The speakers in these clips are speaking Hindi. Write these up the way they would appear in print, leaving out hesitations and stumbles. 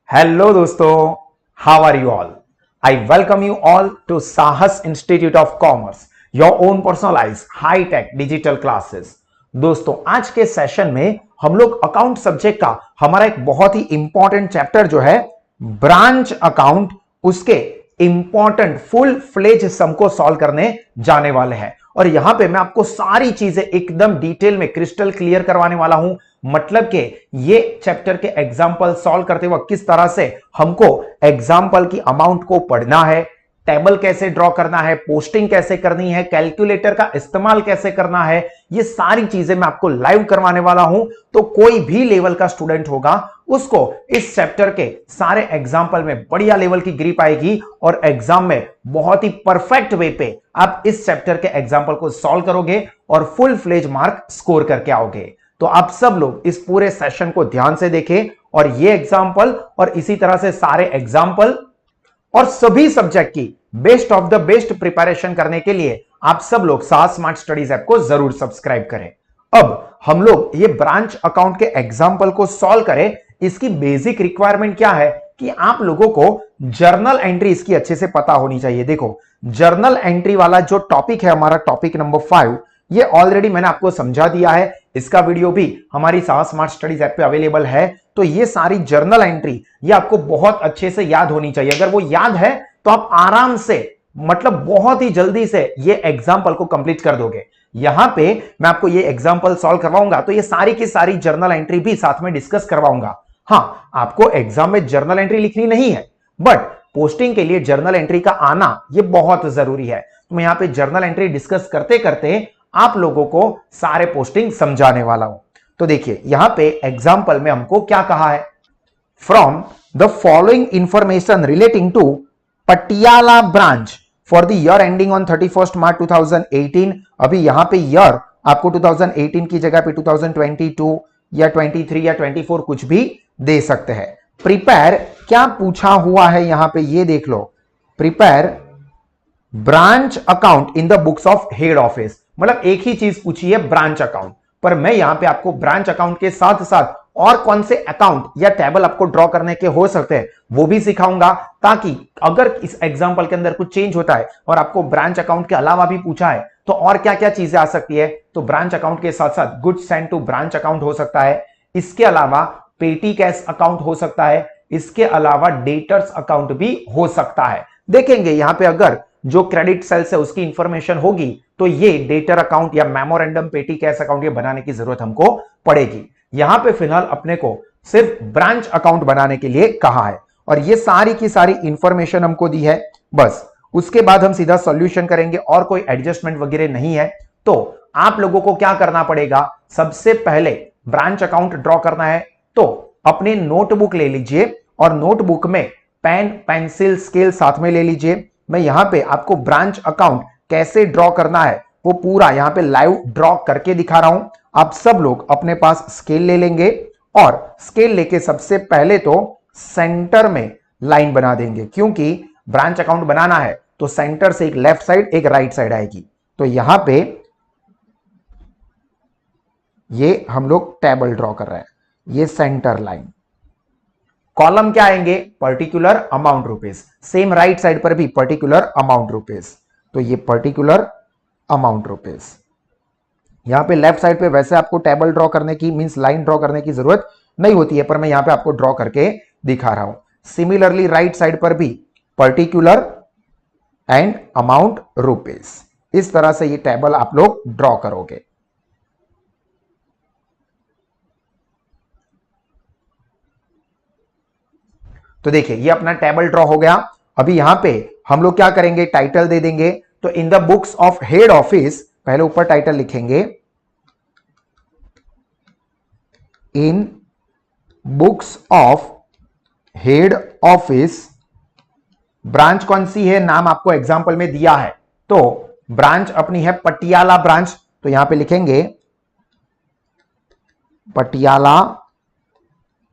हेलो दोस्तों, how are you all? I welcome you all to Sahas institute of commerce, your own personalise high tech digital classes. दोस्तों, आज के सेशन में हम लोग अकाउंट सब्जेक्ट का हमारा एक बहुत ही इंपॉर्टेंट चैप्टर जो है ब्रांच अकाउंट, उसके इंपॉर्टेंट फुल फ्लेज सम को सॉल्व करने जाने वाले हैं। और यहां पे मैं आपको सारी चीजें एकदम डिटेल में क्रिस्टल क्लियर करवाने वाला हूं। मतलब कि ये चैप्टर के एग्जाम्पल सॉल्व करते वक्त किस तरह से हमको एग्जाम्पल की अमाउंट को पढ़ना है, टेबल कैसे ड्रॉ करना है, पोस्टिंग कैसे करनी है, कैलकुलेटर का इस्तेमाल कैसे करना है, ये सारी चीजें मैं आपको लाइव करवाने वाला हूं। तो कोई भी लेवल का स्टूडेंट होगा उसको इस चैप्टर के सारे एग्जाम्पल में बढ़िया लेवल की ग्रिप आएगी और एग्जाम में बहुत ही परफेक्ट वे पे आप इस चैप्टर के एग्जाम्पल को सॉल्व करोगे और फुल फ्लेज मार्क स्कोर करके आओगे। तो आप सब लोग इस पूरे सेशन को ध्यान से देखें और ये एग्जाम्पल और इसी तरह से सारे एग्जाम्पल और सभी सब्जेक्ट की best of the best preparation करने के लिए आप सब लोग साहस स्मार्ट स्टडीज ऐप को जरूर सब्सक्राइब करें। अब हम लोग ये ब्रांच अकाउंट के एग्जाम्पल को सॉल्व करें। इसकी बेसिक रिक्वायरमेंट क्या है कि आप लोगों को जर्नल एंट्री इसकी अच्छे से पता होनी चाहिए। देखो, जर्नल एंट्री वाला जो टॉपिक है हमारा टॉपिक नंबर 5, ये ऑलरेडी मैंने आपको समझा दिया है। इसका वीडियो भी हमारी साहस स्मार्ट स्टडीज ऐप पे अवेलेबल है। तो ये सारी जर्नल एंट्री ये आपको बहुत अच्छे से याद होनी चाहिए। अगर वो याद है तो आप आराम से, मतलब बहुत ही जल्दी से ये एग्जाम्पल को कंप्लीट कर दोगे। यहां पे मैं आपको ये एग्जाम्पल सॉल्व करवाऊंगा तो ये सारी की सारी जर्नल एंट्री भी साथ में डिस्कस करवाऊंगा। हां, आपको एग्जाम में जर्नल एंट्री लिखनी नहीं है, बट पोस्टिंग के लिए जर्नल एंट्री का आना ये बहुत जरूरी है। तो मैं यहां पे जर्नल एंट्री डिस्कस करते करते आप लोगों को सारे पोस्टिंग समझाने वाला हूं। तो देखिए, यहां पे एग्जाम्पल में हमको क्या कहा है, from the following information relating to Patiala branch for the year ending on 31 March 2018। अभी यहां पे ईयर आपको 2018 की जगह पे 2022 या 23 या 24 कुछ भी दे सकते हैं। प्रिपेयर क्या पूछा हुआ है यहां पे, ये देख लो, prepare branch account in the books of head office. मतलब एक ही चीज पूछी है, ब्रांच अकाउंट, पर मैं यहां पे आपको ब्रांच अकाउंट के साथ साथ और कौन से अकाउंट या टेबल आपको ड्रॉ करने के हो सकते हैं वो भी सिखाऊंगा, ताकि अगर इस एग्जांपल के अंदर कुछ चेंज होता है और आपको ब्रांच अकाउंट के अलावा भी पूछा है तो और क्या क्या चीजें आ सकती है। तो ब्रांच अकाउंट के साथ साथ goods send to branch account हो सकता है, इसके अलावा पेटी कैश अकाउंट हो सकता है, इसके अलावा डेटर्स अकाउंट भी हो सकता है। देखेंगे यहां पे अगर जो क्रेडिट सेल्स है उसकी इंफॉर्मेशन होगी तो ये डेटर अकाउंट या मेमोरेंडम पेटी कैश अकाउंट ये बनाने की जरूरत हमको पड़ेगी। यहां पे फिलहाल अपने को सिर्फ ब्रांच अकाउंट बनाने के लिए कहा है और ये सारी की सारी इंफॉर्मेशन हमको दी है। बस उसके बाद हम सीधा सॉल्यूशन करेंगे और कोई एडजस्टमेंट वगैरह नहीं है। तो आप लोगों को क्या करना पड़ेगा, सबसे पहले ब्रांच अकाउंट ड्रॉ करना है तो अपने नोटबुक ले लीजिए और नोटबुक में पेन पेंसिल स्केल साथ में ले लीजिए। मैं यहां पे आपको ब्रांच अकाउंट कैसे ड्रॉ करना है वो पूरा यहां पे लाइव ड्रॉ करके दिखा रहा हूं। आप सब लोग अपने पास स्केल ले लेंगे और स्केल लेके सबसे पहले तो सेंटर में लाइन बना देंगे, क्योंकि ब्रांच अकाउंट बनाना है तो सेंटर से एक लेफ्ट साइड एक राइट साइड आएगी। तो यहां पे ये हम लोग टेबल ड्रॉ कर रहे हैं, ये सेंटर लाइन। कॉलम क्या आएंगे, particular amount rupees, same right side पर भी पर्टिकुलर अमाउंट रुपीज। तो ये पर्टिकुलर अमाउंट रुपीज। यहां पे लेफ्ट साइड पे वैसे आपको टेबल ड्रॉ करने की मींस लाइन ड्रॉ करने की जरूरत नहीं होती है, पर मैं यहां पे आपको ड्रॉ करके दिखा रहा हूं। सिमिलरली राइट साइड पर भी पर्टिकुलर एंड अमाउंट रुपीज, इस तरह से ये टेबल आप लोग ड्रॉ करोगे। तो देखिए, ये अपना टेबल ड्रॉ हो गया। अभी यहां पे हम लोग क्या करेंगे, टाइटल दे देंगे। तो in the books of head office, पहले ऊपर टाइटल लिखेंगे, in books of head office. Branch कौन सी है, नाम आपको एग्जांपल में दिया है, तो ब्रांच अपनी है पटियाला ब्रांच। तो यहां पे लिखेंगे पटियाला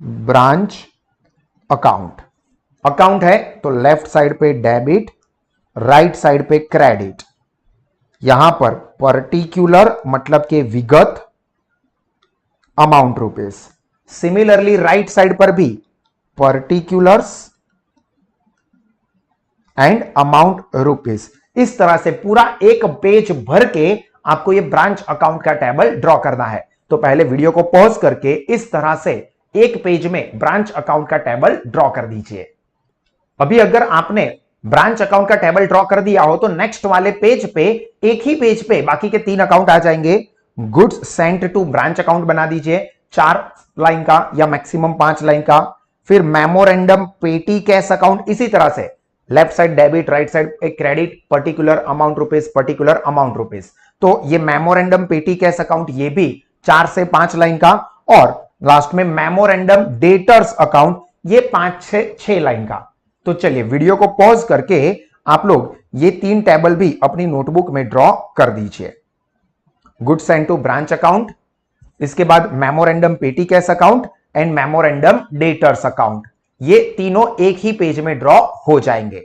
ब्रांच अकाउंट। अकाउंट है तो लेफ्ट साइड पे डेबिट, राइट साइड पे क्रेडिट। यहां पर पर्टिकुलर मतलब के विगत, amount rupees. Similarly right side पर भी पर्टिकुलर्स एंड अमाउंट रुपीज। इस तरह से पूरा एक पेज भर के आपको ये ब्रांच अकाउंट का टेबल ड्रॉ करना है। तो पहले वीडियो को पॉज करके इस तरह से एक पेज में ब्रांच अकाउंट का टेबल ड्रॉ कर दीजिए। अभी अगर आपने ब्रांच अकाउंट का टेबल ड्रॉ कर दिया हो तो नेक्स्ट वाले पेज पे, एक ही पेज पे बाकी के 3 अकाउंट आ जाएंगे। Goods sent to branch account बना दीजिए 4 लाइन का या मैक्सिमम 5 लाइन का। फिर मेमोरेंडम पेटी कैश अकाउंट, इसी तरह से left side debit, right side एक credit, particular amount rupees, particular amount rupees. तो ये मेमोरेंडम पेटी कैश अकाउंट ये भी 4 से 5 लाइन का, और लास्ट में मेमोरेंडम डेटर्स अकाउंट ये 5 से 6 लाइन का। तो चलिए वीडियो को पॉज करके आप लोग ये 3 टेबल भी अपनी नोटबुक में ड्रॉ कर दीजिए। Goods sent to branch account, इसके बाद memorandum petty cash account and memorandum debtors account, ये तीनों एक ही पेज में ड्रॉ हो जाएंगे।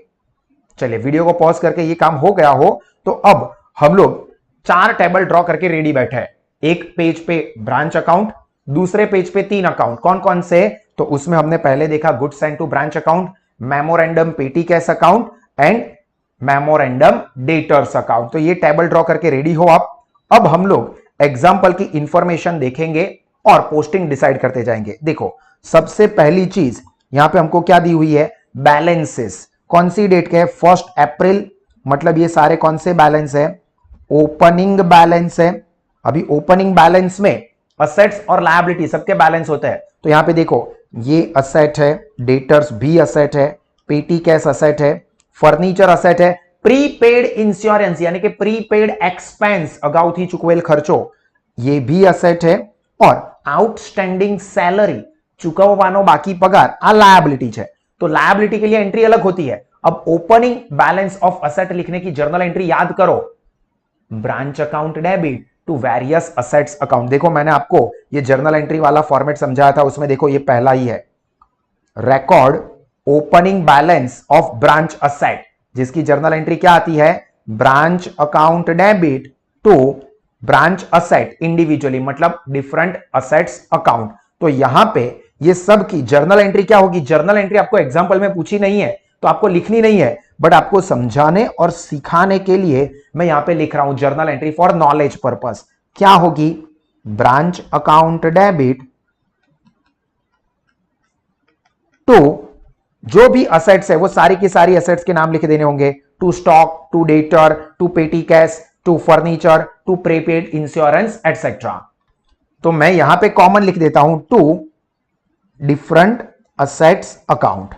चलिए वीडियो को पॉज करके ये काम हो गया हो तो अब हम लोग 4 टेबल ड्रॉ करके रेडी बैठे हैं। एक पेज पे ब्रांच अकाउंट, दूसरे पेज पे 3 अकाउंट, कौन कौन से? तो उसमें हमने पहले देखा goods sent to branch account, memorandum petty cash account and memorandum debtors account. तो ये टेबल ड्रॉ करके रेडी हो आप। अब हम लोग एग्जाम्पल की इंफॉर्मेशन देखेंगे और पोस्टिंग डिसाइड करते जाएंगे। देखो सबसे पहली चीज यहां पे हमको क्या दी हुई है? बैलेंसेस। कौन सी डेट के है? 1 अप्रैल, मतलब ये सारे कौन से बैलेंस है? ओपनिंग बैलेंस है। अभी ओपनिंग बैलेंस में असेट्स और लायबिलिटी सबके बैलेंस होते हैं। तो यहां पे देखो ये असेट है, डेटर्स भी असेट है, पेटी कैश असेट है, फर्नीचर असेट है, प्रीपेड इंश्योरेंस यानी कि प्रीपेड एक्सपेंस अगाउथी चुकवेल खर्चो ये भी असेट है, और आउटस्टैंडिंग सैलरी चुकवવાનો बाकी पगार आ लायबिलिटी है। तो लायबिलिटी के लिए एंट्री अलग होती है। अब ओपनिंग बैलेंस ऑफ असेट लिखने की जर्नल एंट्री याद करो, branch account debit to various assets account. देखो मैंने आपको ये जर्नल एंट्री वाला फॉर्मेट समझाया था, उसमें देखो ये पहला ही है, record opening balance of branch asset, जिसकी जर्नल एंट्री क्या आती है? Branch account debit to branch asset individually, मतलब डिफरेंट असेट्स अकाउंट। तो यहां पे ये सब की जर्नल एंट्री क्या होगी? जर्नल एंट्री आपको एग्जांपल में पूछी नहीं है तो आपको लिखनी नहीं है, बट आपको समझाने और सिखाने के लिए मैं यहां पे लिख रहा हूं journal entry for knowledge purpose. क्या होगी? ब्रांच अकाउंट डेबिट टू जो भी असेट्स है वो सारी की सारी असेट्स के नाम लिख देने होंगे, to stock, to debtor, to petty cash, to furniture, to prepaid insurance etcetera. तो मैं यहां पे कॉमन लिख देता हूं टू डिफरेंट असेट्स अकाउंट।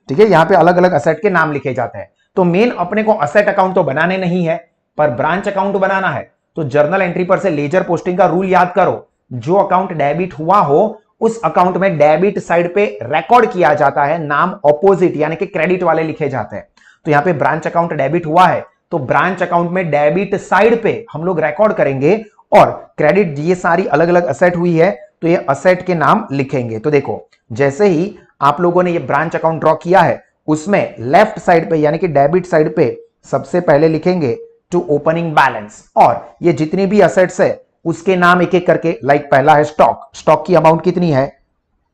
ठीक है, यहां पे अलग अलग असेट के नाम लिखे जाते हैं। तो मेन अपने को असेट अकाउंट तो बनाने नहीं है पर ब्रांच अकाउंट बनाना है। तो जर्नल एंट्री पर से लेजर पोस्टिंग का रूल याद करो, जो अकाउंट डेबिट हुआ हो उस अकाउंट में डेबिट साइड पे रिकॉर्ड किया जाता है, नाम ऑपोजिट यानी कि क्रेडिट वाले लिखे जाते हैं। तो यहां पे ब्रांच अकाउंट डेबिट हुआ है तो ब्रांच अकाउंट में डेबिट साइड पे हम लोग रिकॉर्ड करेंगे, और क्रेडिट ये सारी अलग अलग असेट हुई है तो ये असेट के नाम लिखेंगे। तो देखो जैसे ही आप लोगों ने ये ब्रांच अकाउंट ड्रॉ किया है उसमें लेफ्ट साइड पे यानी कि डेबिट साइड पे सबसे पहले लिखेंगे टू ओपनिंग बैलेंस, और ये जितनी भी असेट्स है उसके नाम एक एक करके, लाइक पहला है स्टॉक, स्टॉक की अमाउंट कितनी है?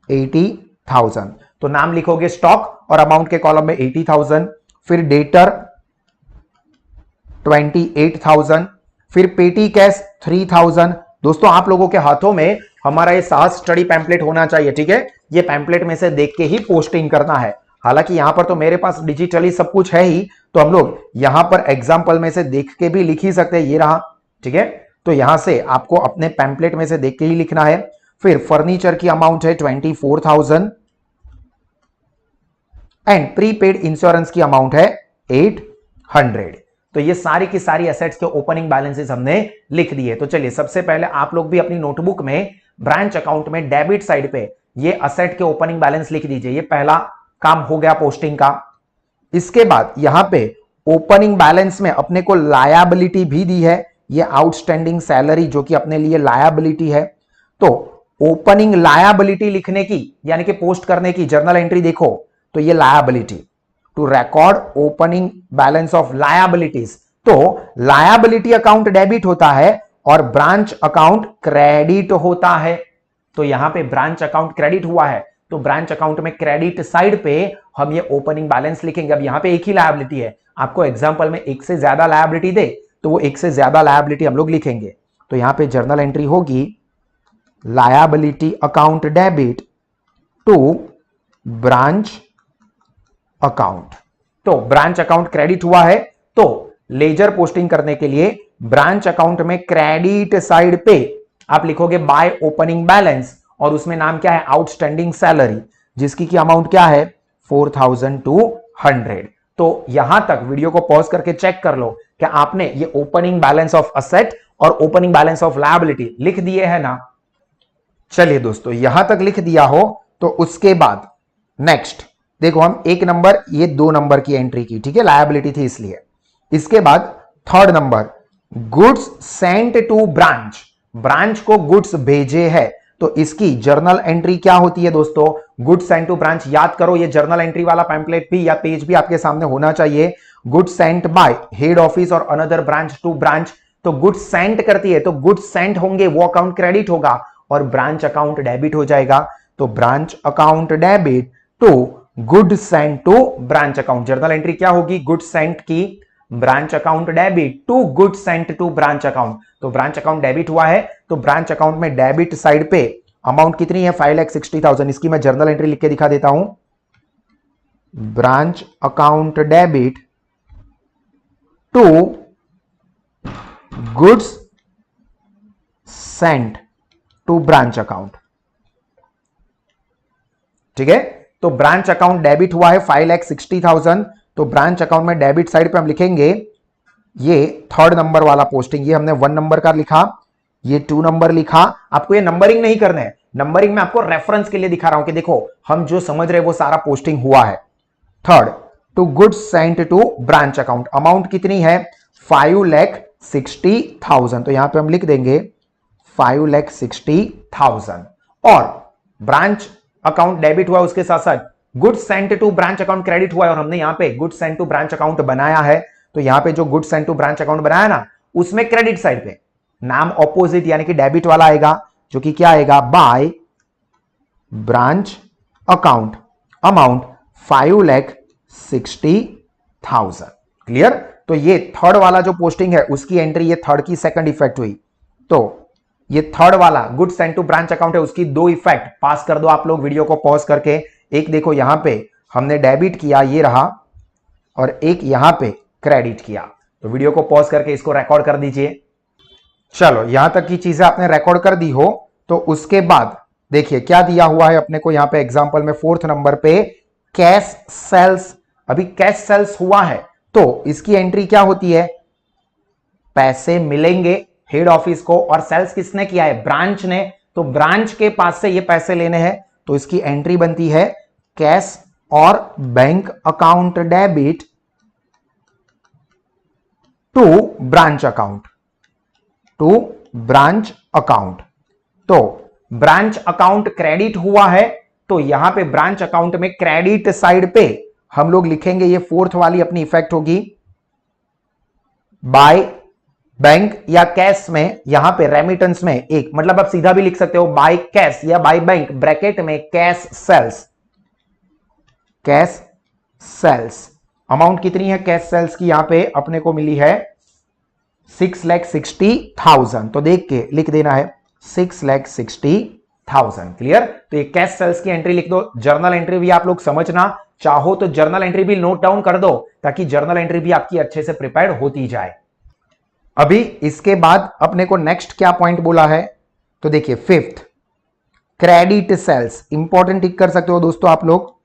80,000, तो नाम लिखोगे स्टॉक और अमाउंट के कॉलम में 80,000। फिर डेटर 28,000, फिर पेटी कैश 3,000। दोस्तों आप लोगों के हाथों में हमारा ये साहस स्टडी पैम्पलेट होना चाहिए, ठीक है? ये पैम्पलेट में से देख के ही पोस्टिंग करना है। हालांकि यहां पर तो मेरे पास डिजिटली सब कुछ है ही, तो हम लोग यहां पर एग्जाम्पल में से देख के भी लिख ही सकते हैं, ये रहा, ठीक है? तो यहां से आपको अपने पैम्पलेट में से देख के ही लिखना है। फिर फर्नीचर की अमाउंट है 24,000 एंड प्रीपेड इंश्योरेंस की अमाउंट है 800। तो ये सारी की सारी एसेट्स के ओपनिंग बैलेंसेस हमने लिख दिए। तो चलिए सबसे पहले आप लोग भी अपनी नोटबुक में ब्रांच अकाउंट में डेबिट साइड पे ये असेट के ओपनिंग बैलेंस लिख दीजिए। ये पहला काम हो गया पोस्टिंग का। इसके बाद यहां पे ओपनिंग बैलेंस में अपने को लायबिलिटी भी दी है, ये आउटस्टैंडिंग सैलरी जो कि अपने लिए लायबिलिटी है। तो ओपनिंग लायबिलिटी लिखने की यानी कि पोस्ट करने की जर्नल एंट्री देखो, तो ये liability to record opening balance of liabilities. तो लायबिलिटी अकाउंट डेबिट होता है और ब्रांच अकाउंट क्रेडिट होता है। तो यहां पे ब्रांच अकाउंट क्रेडिट हुआ है, तो ब्रांच अकाउंट में क्रेडिट साइड पे हम ये ओपनिंग बैलेंस लिखेंगे। अब यहां पे एक ही लायबिलिटी है, आपको एग्जांपल में एक से ज्यादा लायबिलिटी दे तो वो एक से ज्यादा लायबिलिटी हम लोग लिखेंगे। तो यहां पे जर्नल एंट्री होगी liability account debit to branch account. तो ब्रांच अकाउंट क्रेडिट हुआ है, तो लेजर पोस्टिंग करने के लिए ब्रांच अकाउंट में क्रेडिट साइड पे आप लिखोगे बाय ओपनिंग बैलेंस, और उसमें नाम क्या है, आउटस्टैंडिंग सैलरी, जिसकी की अमाउंट क्या है 4200। तो यहां तक वीडियो को पॉज करके चेक कर लो कि आपने ये ओपनिंग बैलेंस ऑफ असेट और ओपनिंग बैलेंस ऑफ लायबिलिटी लिख दिए है ना। चलिए दोस्तों, यहां तक लिख दिया हो तो उसके बाद नेक्स्ट देखो, हम एक नंबर ये 2 नंबर की एंट्री की, ठीक है, लायबिलिटी थी इसलिए। इसके बाद third number, goods sent to branch, branch को गुड्स भेजे है, तो इसकी जर्नल एंट्री क्या होती है दोस्तों, गुड्स सेंट टू ब्रांच। याद करो, ये जर्नल एंट्री वाला पैम्पलेट भी या पेज भी आपके सामने होना चाहिए। Goods sent by head office और अनदर ब्रांच टू ब्रांच, तो गुड्स सेंट करती है तो गुड्स सेंट होंगे, वो अकाउंट क्रेडिट होगा और ब्रांच अकाउंट डेबिट हो जाएगा। तो branch account debit to goods sent to branch account, journal entry क्या होगी, गुड्स सेंट की branch account debit to goods sent to branch account. तो ब्रांच अकाउंट डेबिट हुआ है, तो ब्रांच अकाउंट में डेबिट साइड पे अमाउंट कितनी है 5,60,000। इसकी मैं जर्नल एंट्री लिख के दिखा देता हूं, branch account debit to goods sent to branch account, ठीक है। तो ब्रांच अकाउंट डेबिट हुआ है 5,60,000, तो ब्रांच अकाउंट में डेबिट साइड पे हम लिखेंगे ये थर्ड नंबर वाला पोस्टिंग, ये हमने 1 नंबर का लिखा, ये 2 नंबर लिखा। आपको ये नंबरिंग नहीं करना है, नंबरिंग में आपको रेफरेंस के लिए दिखा रहा हूं कि देखो हम जो समझ रहे हैं वो सारा पोस्टिंग हुआ है। Third, to goods sent to branch account, amount कितनी है 5,60,000, तो यहां पे हम लिख देंगे 5,60,000। और ब्रांच अकाउंट डेबिट हुआ, उसके साथ साथ goods sent to branch account credit हुआ है, और हमने यहां पे goods sent to branch account बनाया है। तो यहां पे जो goods sent to branch account बनाया ना, उसमें क्रेडिट साइड पे नाम ऑपोजिट यानी कि डेबिट वाला आएगा, जो कि क्या आएगा, by branch account amount 5,60,000। Clear. तो ये थर्ड वाला जो पोस्टिंग है उसकी एंट्री, ये थर्ड की सेकंड इफेक्ट हुई। तो ये थर्ड वाला goods sent to branch account है, उसकी 2 इफेक्ट पास कर दो आप लोग वीडियो को पॉज करके। एक देखो यहां पे हमने डेबिट किया, ये रहा, और एक यहां पे क्रेडिट किया। तो वीडियो को पॉज करके इसको रिकॉर्ड कर दीजिए। चलो, यहां तक की चीजें आपने रिकॉर्ड कर दी हो तो उसके बाद देखिए क्या दिया हुआ है अपने को यहां पे एग्जांपल में 4th नंबर पे, कैश सेल्स। अभी कैश सेल्स हुआ है तो इसकी एंट्री क्या होती है, पैसे मिलेंगे हेड ऑफिस को, और सेल्स किसने किया है, ब्रांच ने, तो ब्रांच के पास से ये पैसे लेने हैं, तो इसकी एंट्री बनती है कैश और bank account debit to branch account, to branch account. तो ब्रांच अकाउंट क्रेडिट हुआ है, तो यहां पे ब्रांच अकाउंट में क्रेडिट साइड पे हम लोग लिखेंगे, ये 4th वाली अपनी इफेक्ट होगी, बाय बैंक या कैश में, यहां पे रेमिटेंस में एक, मतलब आप सीधा भी लिख सकते हो बाय कैश या बाय बैंक, ब्रैकेट में cash sales, cash sales. Amount कितनी है कैश सेल्स की, यहां पे अपने को मिली है 6,60,000, तो देख के लिख देना है 6,60,000। क्लियर। तो ये कैश सेल्स की एंट्री लिख दो। जर्नल एंट्री भी आप लोग समझना चाहो तो जर्नल एंट्री भी नोट डाउन कर दो, ताकि जर्नल एंट्री भी आपकी अच्छे से प्रिपेयर्ड होती जाए। अभी इसके बाद अपने को नेक्स्ट क्या पॉइंट बोला है, तो देखिए 5th, क्रेडिट सेल्स। इंपॉर्टेंट टिक कर सकते हो दोस्तों आप लोग।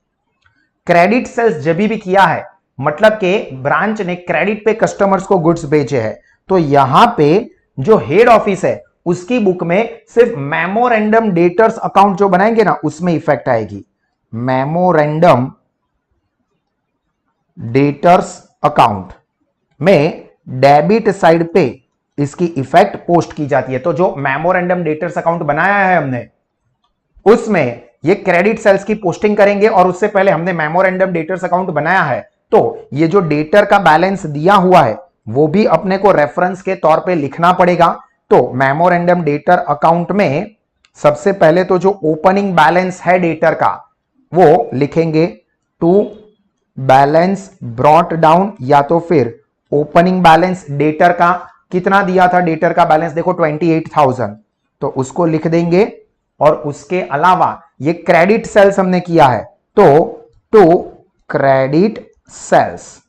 क्रेडिट सेल्स जब भी किया है मतलब के ब्रांच ने क्रेडिट पे कस्टमर्स को गुड्स बेचे हैं, तो यहां पे जो हेड ऑफिस है उसकी बुक में सिर्फ मेमोरेंडम डेटर्स अकाउंट जो बनाएंगे ना, उसमें इफेक्ट आएगी। मेमोरेंडम डेटर्स अकाउंट में डेबिट साइड पे इसकी इफेक्ट पोस्ट की जाती है। तो जो मेमोरेंडम डेटर्स अकाउंट बनाया है हमने, उसमें ये क्रेडिट सेल्स की पोस्टिंग करेंगे, और उससे पहले हमने मेमोरेंडम डेटर्स अकाउंट बनाया है, तो ये जो डेटर का बैलेंस दिया हुआ है वो भी अपने को रेफरेंस के तौर पे लिखना पड़ेगा। तो मेमोरेंडम डेटर अकाउंट में सबसे पहले तो जो ओपनिंग बैलेंस है डेटर का वो लिखेंगे टू बैलेंस ब्रॉट डाउन, या तो फिर ओपनिंग बैलेंस डेटर का कितना दिया था, डेटर का बैलेंस देखो 28,000, तो उसको लिख देंगे। और उसके अलावा ये क्रेडिट सेल्स हमने किया है, तो टू क्रेडिट सेल्स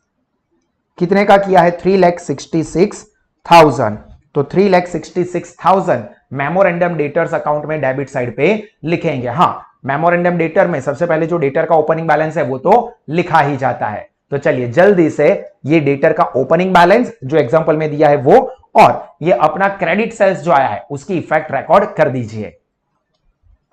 कितने का किया है, 3,66,000, तो 3,66,000 मेमोरेंडम डेटर्स अकाउंट में डेबिट साइड पे लिखेंगे। हाँ, मेमोरेंडम डेटर में सबसे पहले जो डेटर का ओपनिंग बैलेंस है वो तो लिखा ही जाता है। तो चलिए जल्दी से ये डेटर का ओपनिंग बैलेंस जो एग्जांपल में दिया है वो, और ये अपना क्रेडिट सेल्स जो आया है उसकी इफेक्ट रिकॉर्ड कर दीजिए।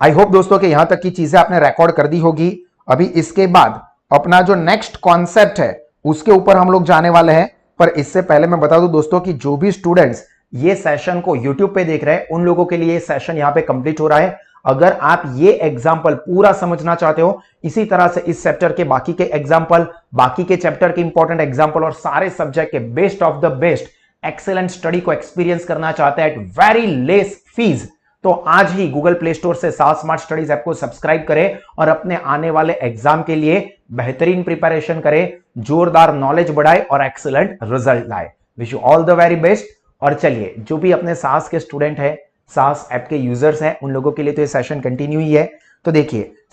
आई होप दोस्तों कि यहां तक की चीजें आपने रिकॉर्ड कर दी होगी। अभी इसके बाद अपना जो नेक्स्ट कॉन्सेप्ट है उसके ऊपर हम लोग जाने वाले हैं। पर इससे पहले मैं बता दूं दोस्तों कि जो भी स्टूडेंट्स ये सेशन को YouTube पे देख रहे हैं उन लोगों के लिए ये सेशन यहां पे कंप्लीट हो रहा है। अगर आप ये एग्जांपल पूरा समझना चाहते हो, इसी तरह से इस चैप्टर के बाकी के एग्जांपल, बाकी के चैप्टर के इंपॉर्टेंट एग्जांपल और सारे सब्जेक्ट के best of the best excellent study को एक्सपीरियंस करना चाहते हैं एट वेरी लेस फीस, तो आज ही गूगल प्ले स्टोर से साह स्मार्ट स्टडीज ऐप को सब्सक्राइब करें और अपने आने वाले एग्जाम के लिए बेहतरीन प्रिपरेशन करें, जोरदार नॉलेज बढ़ाए और एक्सीलेंट रिजल्ट लाए। Wish you all the very best. और चलिए जो भी अपने साहस के स्टूडेंट है, साहस ऐप के यूजर्स हैं, उन लोगों के लिए तो ये सेशन कंटिन्यू ही है। तो देखिए